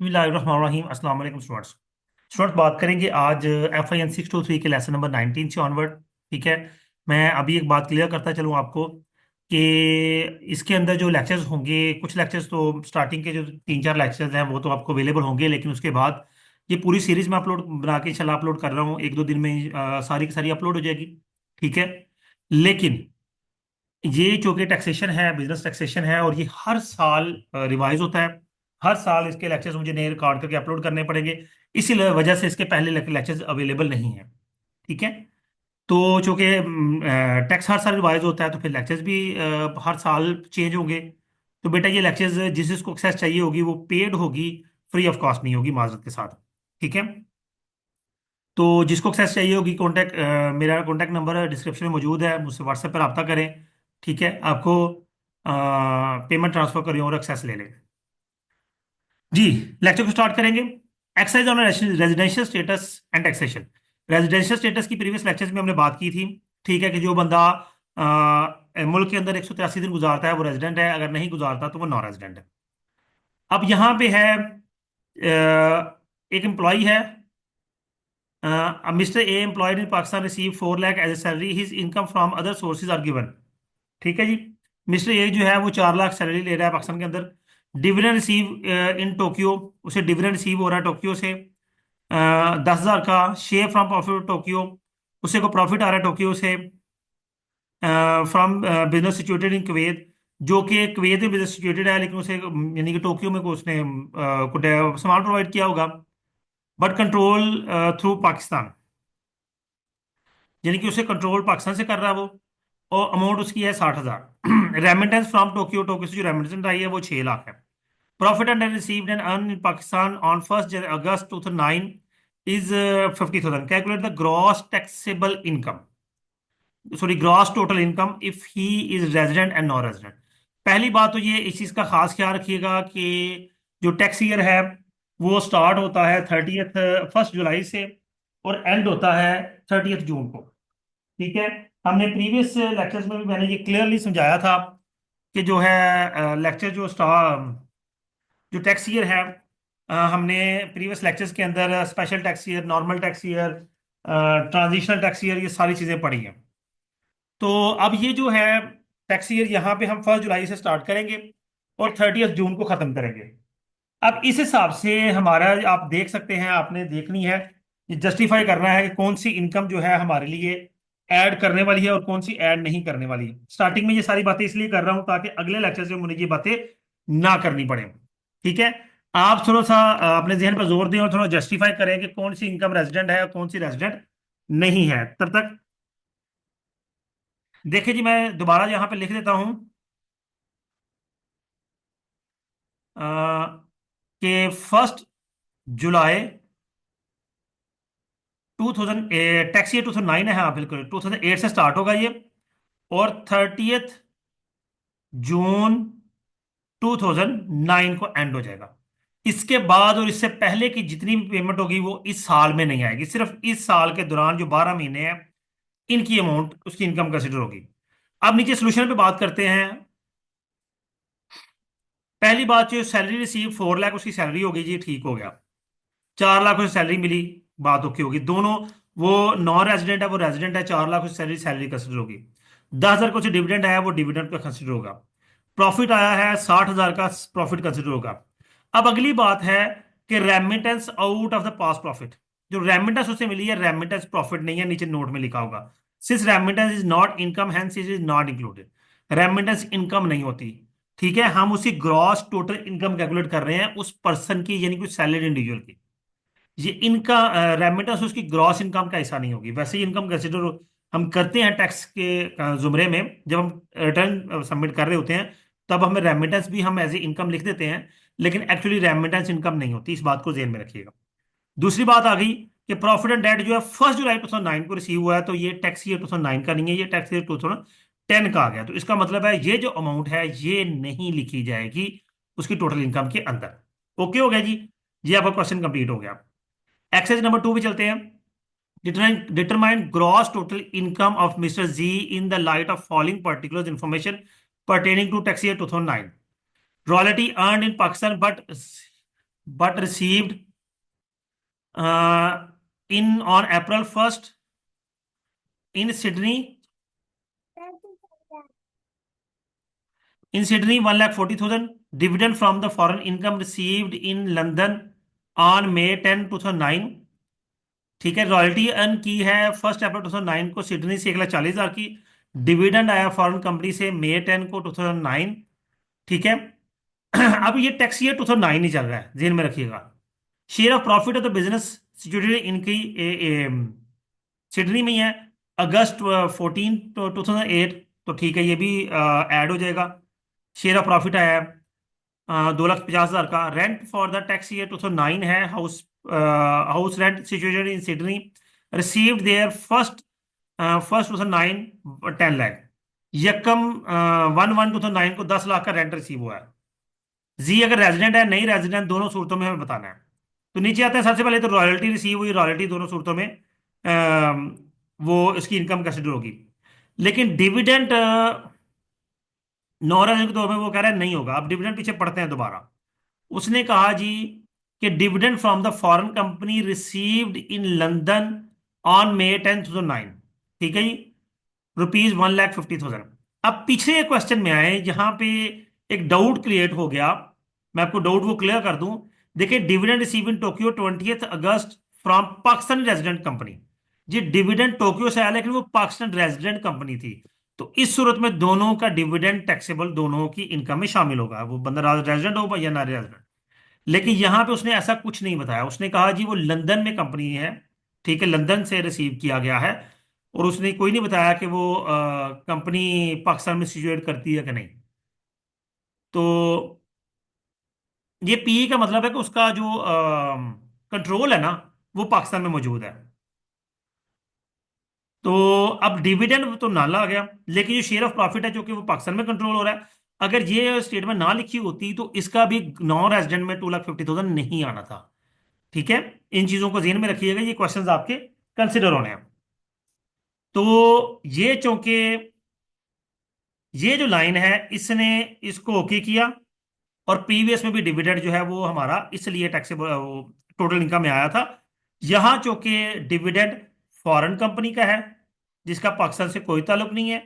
बिस्मिल्लाहिर्रहमानिर्रहीम। अस्सलाम वालेकुम स्टूडेंट्स। बात करेंगे आज FIN 623 के लेसन नंबर 19 से ऑनवर्ड। ठीक है। मैं अभी एक बात क्लियर करता चलूँ आपको कि इसके अंदर जो लेक्चर्स होंगे, कुछ लेक्चर्स तो स्टार्टिंग के जो 3-4 लेक्चर्स हैं वो तो आपको अवेलेबल होंगे, लेकिन उसके बाद ये पूरी सीरीज में अपलोड बना के इंशाल्लाह अपलोड कर रहा हूँ। 1-2 दिन में सारी की सारी अपलोड हो जाएगी। ठीक है। लेकिन ये चूंकि टैक्सेशन है, बिजनेस टैक्सेशन है, और ये हर साल रिवाइज होता है। हर साल इसके लेक्चर्स मुझे नए रिकॉर्ड करके अपलोड करने पड़ेंगे। इसी वजह से इसके पहले लेक्चर्स अवेलेबल नहीं है। ठीक है। तो चूंकि टैक्स हर साल रिवाइज होता है तो फिर लेक्चर्स भी हर साल चेंज होंगे। तो बेटा ये लेक्चर्स जिस जिसको एक्सेस चाहिए होगी वो पेड होगी, फ्री ऑफ कॉस्ट नहीं होगी, माजरत के साथ। ठीक है। तो जिसको एक्सेस चाहिए होगी, कॉन्टैक्ट मेरा कॉन्टैक्ट नंबर डिस्क्रिप्शन में मौजूद है, मुझसे व्हाट्सएप पर रब्ता करें। ठीक है। आपको पेमेंट ट्रांसफर करें और एक्सेस ले लें। जी, लेक्चर को स्टार्ट करेंगे। Exercise on residential status and taxation. Residential status की प्रीवियस लेक्चर्स में हमने बात की थी। ठीक है, कि जो बंदा मुल्क के अंदर 183 दिन गुजारता है वो रेजिडेंट है, अगर नहीं गुजारता तो वो नॉन रेजिडेंट है। अब यहाँ पे है एक एम्प्लॉय है, mister A employed in Pakistan receive 4 lakh as a salary, his income from other sources are given. ठीक है जी। मिस्टर ए जो है वो 4 लाख सैलरी ले रहा है पाकिस्तान के अंदर। डिविडेंड रिसीव इन टोक्यो, उसे डिविडेंड रिसीव हो रहा है टोक्यो से 10,000 का। शेयर फ्रॉम प्रॉफिट टोक्यो, उसे को प्रॉफिट आ रहा है टोक्यो से। From business situated in Kuwait, जो कि कुवैत में बिजनेस सिचुएटेड है, लेकिन उसे यानी कि टोक्यो में को उसने सामान प्रोवाइड किया होगा, बट कंट्रोल थ्रू पाकिस्तान, यानी कि उसे कंट्रोल पाकिस्तान से कर रहा है वो। और अमाउंट उसकी है 60,000। रेमिटेंस फ्रॉम टोक्यो, टोक्यो से जो रेमिटेंस आई है वो 6 लाख है। Profit and received and earn in Pakistan on 1 August 2009 is 50,000। Calculate the gross taxable income, sorry gross total income if he is resident and non resident. पहली बात तो ये इस चीज का खास ख्याल रखिएगा कि जो टैक्स ईयर है वो स्टार्ट होता है 1 जुलाई से और एंड होता है 30 जून को। ठीक है। हमने प्रीवियस लेक्चर्स में भी मैंने ये क्लियरली समझाया था कि जो है लेक्चर जो टैक्स ईयर है, हमने प्रीवियस लेक्चर्स के अंदर special tax year, normal tax year, transitional tax year, ये सारी चीजें पढ़ी हैं। तो अब ये जो है टैक्स ईयर यहाँ पे हम 1 जुलाई से स्टार्ट करेंगे और 30 जून को खत्म करेंगे। अब इस हिसाब से हमारा, आप देख सकते हैं, आपने देखनी है, जस्टिफाई करना है कि कौन सी इनकम जो है हमारे लिए ऐड करने वाली है और कौन सी ऐड नहीं करने वाली है। स्टार्टिंग में ये सारी बातें इसलिए कर रहा हूं ताकि अगले लेक्चर से मुझे ये बातें ना करनी पड़े। ठीक है। आप थोड़ा सा अपने जहन पर जोर दें और थोड़ा जस्टिफाई करें कि कौन सी इनकम रेजिडेंट है और कौन सी रेजिडेंट नहीं है। तब तक देखिए जी, मैं दोबारा यहाँ पे लिख देता हूं कि 1 जुलाई 2000, टैक्स ईयर 2009 है, हाँ बिल्कुल 2008 से स्टार्ट होगा ये, और 30 जून 2009 को एंड हो जाएगा। इसके बाद और इससे पहले की जितनी भी पेमेंट होगी वो इस साल में नहीं आएगी, सिर्फ इस साल के दौरान जो 12 महीने हैं इनकी अमाउंट उसकी इनकम कंसिडर होगी। अब नीचे सोल्यूशन पे बात करते हैं। पहली बात, जो सैलरी रिसीव 4 लाख उसकी सैलरी होगी जी, ठीक हो गया। 4 लाख उसे सैलरी मिली, बात ओके होगी। दोनों, वो नॉन रेजिडेंट है वो रेजिडेंट है, 4 लाख उसे सैलरी सैलरी कंसिडर होगी। 10,000 को डिविडेंड आया वो डिविडेंड का कंसिडर होगा। प्रॉफिट आया है 60,000 का, प्रॉफिट कंसिडर होगा। अब अगली बात है कि remittance out of the pass profit, जो रेमिटेंस उसे मिली है रेमिटेंस प्रॉफिट नहीं है, नीचे नोट में लिखा होगा। Since remittance is not income hence it is not included. Remittance income नहीं होती। ठीक है। हम उसी ग्रॉस टोटल इनकम कैलकुलेट कर रहे हैं उस पर्सन की, यानी कि सैलरी इंडिविजुअल की। ये इनका रेमिटेंस उसकी ग्रॉस इनकम का हिस्सा नहीं होगी। वैसे ही इनकम कंसिडर हम करते हैं टैक्स के जुमरे में, जब हम रिटर्न सबमिट कर रहे होते हैं तब हमें रेमिटेंस भी हम एज ए इनकम लिख देते हैं, लेकिन एक्चुअली रेमिटेंस इनकम नहीं होती। इस बात को ध्यान में रखिएगा। दूसरी बात आ गई कि प्रॉफिट एंड डेट जो है 1 जुलाई 2009 को रिसीव हुआ है, तो ये टैक्स ईयर 2009 का नहीं है, ये टैक्स ईयर 2010 का आ गया। तो इसका मतलब है ये जो अमाउंट है ये नहीं लिखी जाएगी उसकी टोटल इनकम के अंदर। ओके हो गया जी। ये आपका क्वेश्चन कंप्लीट हो गया। एक्सरसाइज नंबर 2 पे चलते हैं। Determine gross total income of mister G in the light of following particular information pertaining to tax year 2009. Royalty earned in Pakistan but but received in on April 1st in Sydney. In Sydney, 1,40,000. Dividend from the foreign income received in London on May 10, 2009. ठीक है, royalty earn की है 1 अप्रैल 2009 को Sydney से 1,40,000 की। Dividend आया foreign company से May 10 को 2009। ठीक है। अब ये टैक्स ईयर 2009 ही चल रहा है, ध्यान में रखिएगा। Share of profit of the business situated इनकी सिडनी में ही है, अगस्त 14 2008। तो ठीक है, ये भी ऐड हो जाएगा। शेयर ऑफ प्रॉफिट आया है 2,50,000 का। Rent for the tax year 2009 है, house house rent situated in Sydney, received there first first 2009 10 lakh. यकम 1/1/2009 को 10 लाख का रेंट रिसीव हुआ है। जी अगर रेजिडेंट है, नहीं रेजिडेंट, दोनों सूरतों में हमें बताना है। तो नीचे आते हैं, सबसे पहले तो रॉयल्टी रिसीव हुई, रॉयल्टी दोनों सूरतों में वो इसकी इनकम कंसिडर होगी। लेकिन डिविडेंड नॉन रेजिडेंट के तौर में वो कह रहा है नहीं होगा। अब डिविडेंड पीछे पढ़ते हैं दोबारा। उसने कहा जी कि dividend from the foreign company received in London on May 10, 2009। ठीक है जी, ₹1,50,000। अब पिछले क्वेश्चन में आए जहां पे एक डाउट क्रिएट हो गया। मैं आपको डाउट वो क्लियर कर दूं। देखिए, dividend receive in Tokyo 20 August from Pakistan resident company. जी डिविडेंड टोक्यो से आया, लेकिन वो पाकिस्तान रेजिडेंट कंपनी थी। तो इस सूरत में दोनों का डिविडेंड टैक्सेबल दोनों की इनकम में शामिल होगा, वो बंदा रेजिडेंट हो या ना रेजिडेंट। लेकिन यहां पे उसने ऐसा कुछ नहीं बताया। उसने कहा जी वो लंदन में कंपनी है, ठीक है, लंदन से रिसीव किया गया है। और उसने कोई नहीं बताया कि वो कंपनी पाकिस्तान में सिचुएट करती है कि नहीं। तो ये पीई का मतलब है कि उसका जो कंट्रोल है ना, वो पाकिस्तान में मौजूद है। तो अब डिविडेंड तो नाला आ गया, लेकिन जो शेयर ऑफ प्रॉफिट है जो कि वो पाकिस्तान में कंट्रोल हो रहा है, अगर ये स्टेटमेंट ना लिखी होती तो इसका भी नॉन रेजिडेंट में 2,50,000 नहीं आना था। ठीक है, इन चीजों को ध्यान में रखिएगा, ये क्वेश्चंस आपके कंसिडर होने हैं। तो ये चूंकि ये जो लाइन है इसने इसको ओके किया, और प्रीवियस में भी डिविडेंड जो है वो हमारा इसलिए टैक्सेबल टोटल इनकम में आया था। यहां चूंकि डिविडेंड फॉरेन कंपनी का है जिसका पाकिस्तान से कोई ताल्लुक नहीं है,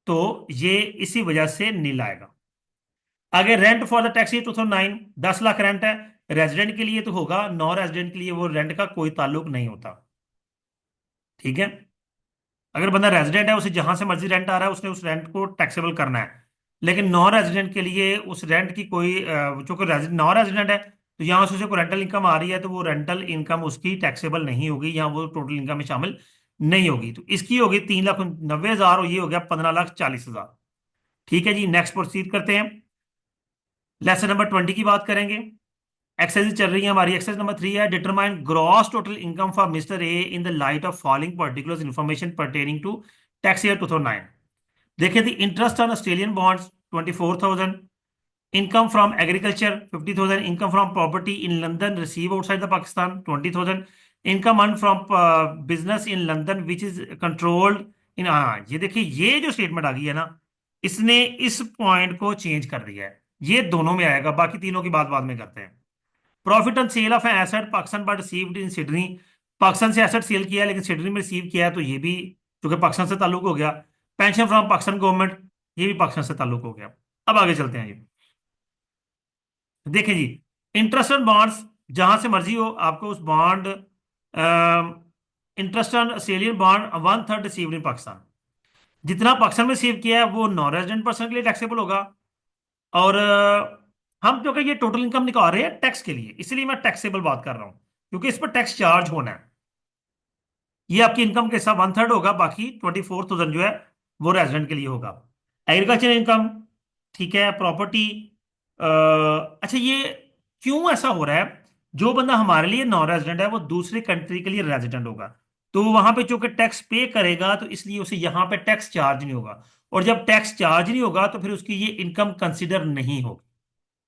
तो ये इसी वजह से नील आएगा। आगे rent for the tax year 2009, 10 lakh rent है। रेजिडेंट के लिए तो होगा, नॉन रेजिडेंट के लिए वो रेंट का कोई ताल्लुक नहीं होता। ठीक है, अगर बंदा रेजिडेंट है, उसे जहां से मर्जी रेंट आ रहा है उसने उस रेंट को टैक्सेबल करना है। लेकिन नॉन रेजिडेंट के लिए उस रेंट की कोई चूंकि नॉन रेजिडेंट है, तो यहाँ से उसे कोई रेंटल इनकम आ रही है तो वो रेंटल इनकम उसकी टैक्सेबल नहीं होगी, यहाँ वो टोटल इनकम में शामिल नहीं होगी। तो इसकी होगी 3,90,000 और ये हो गया 15,40,000। ठीक है जी, नेक्स्ट प्रोसीड करते हैं। लेसन नंबर 20 की बात करेंगे। एक्सरसाइज चल रही है हमारी। एक्सरसाइज नंबर 3 है, determine gross total income for mister A in the light of following particular information pertaining to tax year 2009। देखिए, the interest on Australian bonds 24,000, income from agriculture 50,000, income from property in London receive outside the Pakistan 20,000, income earn from business in London which is controlled in. हाँ, ये देखिए, ये जो statement आ गई है ना, इसने इस पॉइंट को चेंज कर दिया है। ये दोनों में आएगा, बाकी तीनों की बात बाद में करते हैं। Profit on sale of an asset Pakistan but received in Sydney. Pakistan से एसेट सेल किया है लेकिन सिडनी में रिसीव किया है, तो ये भी क्योंकि पाकिस्तान से ताल्लुक हो गया। पेंशन फ्रॉम पाकिस्तान गवर्नमेंट, ये भी पाकिस्तान से ताल्लुक हो गया। अब आगे चलते हैं जी। देखें जी, इंटरेस्ट ऑन बॉन्ड्स, जहां से मर्जी हो आपको उस bond, interest on Australian bond 1/3 received in Pakistan. जितना पाकिस्तान में रिसीव किया है वो नॉन रेजिडेंट पर्सन के लिए टैक्सेबल होगा। और हम क्योंकि ये टोटल इनकम निकाल रहे हैं टैक्स के लिए, इसलिए मैं टैक्सेबल बात कर रहा हूं, क्योंकि इस पर टैक्स चार्ज होना है। ये आपकी इनकम के हिसाब 1/3 होगा, बाकी 24,000 जो है वो रेजिडेंट के लिए होगा। एग्रीकल्चर इनकम, ठीक है, प्रॉपर्टी। अच्छा, ये क्यों ऐसा हो रहा है? जो बंदा हमारे लिए नॉन रेजिडेंट है वो दूसरी कंट्री के लिए रेजिडेंट होगा, तो वहां पे चूंकि टैक्स पे करेगा तो इसलिए उसे यहां पे टैक्स चार्ज नहीं होगा। और जब टैक्स चार्ज नहीं होगा तो फिर उसकी ये इनकम कंसिडर नहीं होगी।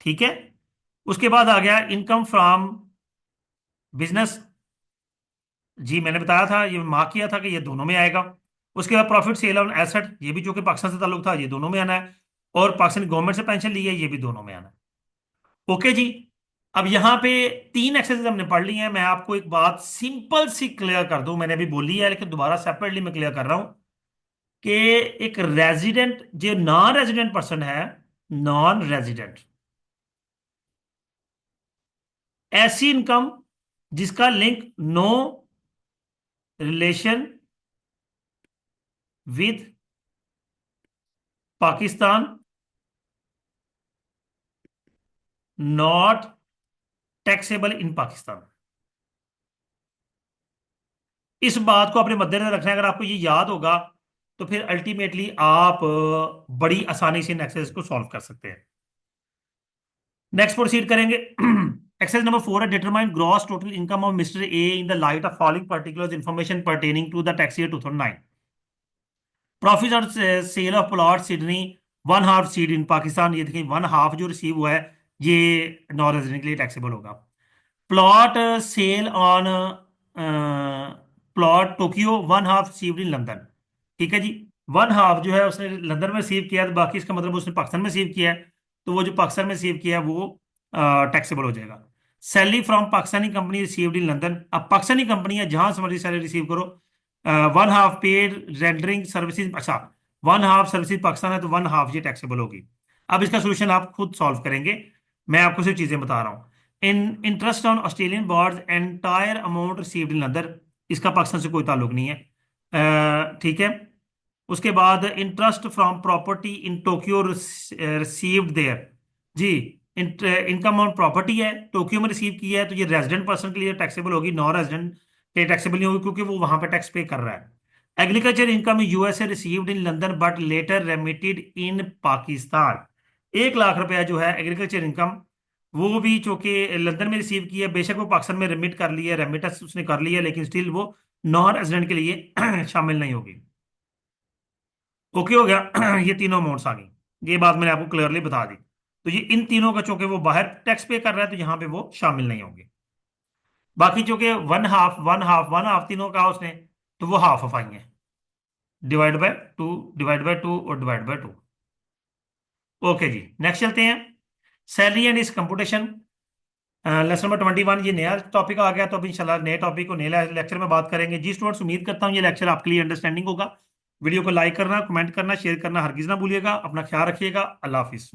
ठीक है, उसके बाद आ गया इनकम फ्रॉम बिजनेस। जी मैंने बताया था, ये मार्क किया था कि ये दोनों में आएगा। उसके बाद प्रॉफिट सेल ऑन एसेट, ये भी जो कि पाकिस्तान से ताल्लुक था, ये दोनों में आना है। और पाकिस्तानी गवर्नमेंट से पेंशन ली है, ये भी दोनों में आना है। ओके जी। अब यहाँ पे तीन एक्सरसाइज हमने पढ़ ली हैं। मैं आपको एक बात सिंपल सी क्लियर कर दूं, मैंने अभी बोली है लेकिन दोबारा सेपरेटली मैं क्लियर कर रहा हूं कि एक रेजिडेंट जो नॉन रेजिडेंट पर्सन है, नॉन रेजिडेंट, ऐसी इनकम जिसका link no relation with Pakistan, not taxable in Pakistan. इस बात को अपने मद्देनजर रखना है। अगर आपको ये याद होगा तो फिर अल्टीमेटली आप बड़ी आसानी से इन एक्सरसाइज को सॉल्व कर सकते हैं। नेक्स्ट प्रोसीड करेंगे। एक्सरसाइज नंबर 4 है, determine gross total income of mister A in the light of following particulars information pertaining to the tax year 2009। Profit on sale of plot Sydney, one half seed in Pakistan. ये देखिए one half जो receive हुआ है ये non resident के लिए taxable होगा। Plot cell on plot Tokyo, one half received in London. ठीक है जी, वन हाफ जो है उसने लंदन में रिसीव किया, तो बाकी इसका मतलब उसने पाकिस्तान में रिसीव किया है, तो वो जो पाकिस्तान में रिसीव किया है वो टैक्सेबल हो जाएगा। Salary from Pakistani company received in London. अब पाकिस्तानी कंपनी है जहां से मर्जी सैलरी रिसीव करो, one half paid rendering services, अच्छा वन हाफ सर्विसेज पाकिस्तान है तो वन हाफ ये टैक्सेबल होगी। अब इसका सोल्यूशन आप खुद सॉल्व करेंगे, मैं आपको सिर्फ चीजें बता रहा हूँ। इन interest on Australian bonds entire amount received in London, इसका पाकिस्तान से कोई ताल्लुक नहीं है। ठीक है। उसके बाद interest from property in Tokyo received there, जी इनकम ऑन प्रॉपर्टी है टोक्यो में रिसीव की है तो ये रेजिडेंट पर्सन के लिए टैक्सेबल होगी, नॉन रेजिडेंट के टैक्सेबल नहीं होगी क्योंकि वो वहां पे टैक्स पे कर रहा है। Agriculture income USA received in London but later remitted in Pakistan. 1 lakh रुपया जो है एग्रीकल्चर इनकम, वो भी चूंकि लंदन में रिसीव की है, बेशक वो पाकिस्तान में रेमिट कर ली है, रेमिटेंस उसने कर ली है, लेकिन स्टिल वो नॉन रेजिडेंट के लिए शामिल नहीं होगी। ओके हो गया। ये तीनों अमाउंट्स आ गई, ये बात मैंने आपको क्लियरली बता दी। तो ये इन तीनों का चूंकि वो बाहर टैक्स पे कर रहा है तो यहाँ पे वो शामिल नहीं होंगे। बाकी चूंकि one half one half one half तीनों का उसने, तो वो हाफ ऑफ आई है, divide by two, divide by two और डिवाइड बाय टू। ओके जी, नेक्स्ट चलते हैं। सैलरी एंड इस कंपुटेशन, लेसन नंबर 21, ये नया टॉपिक आ गया तो अभी इंशाल्लाह नए टॉपिक को नए लेक्चर में बात करेंगे। जी स्टूडेंट्स, उम्मीद करता हूँ ये लेक्चर आपके लिए अंडरस्टैंडिंग होगा। वीडियो को लाइक करना, कमेंट करना, शेयर करना हरगिज ना भूलिएगा। अपना ख्याल रखिएगा। अल्लाह हाफिज।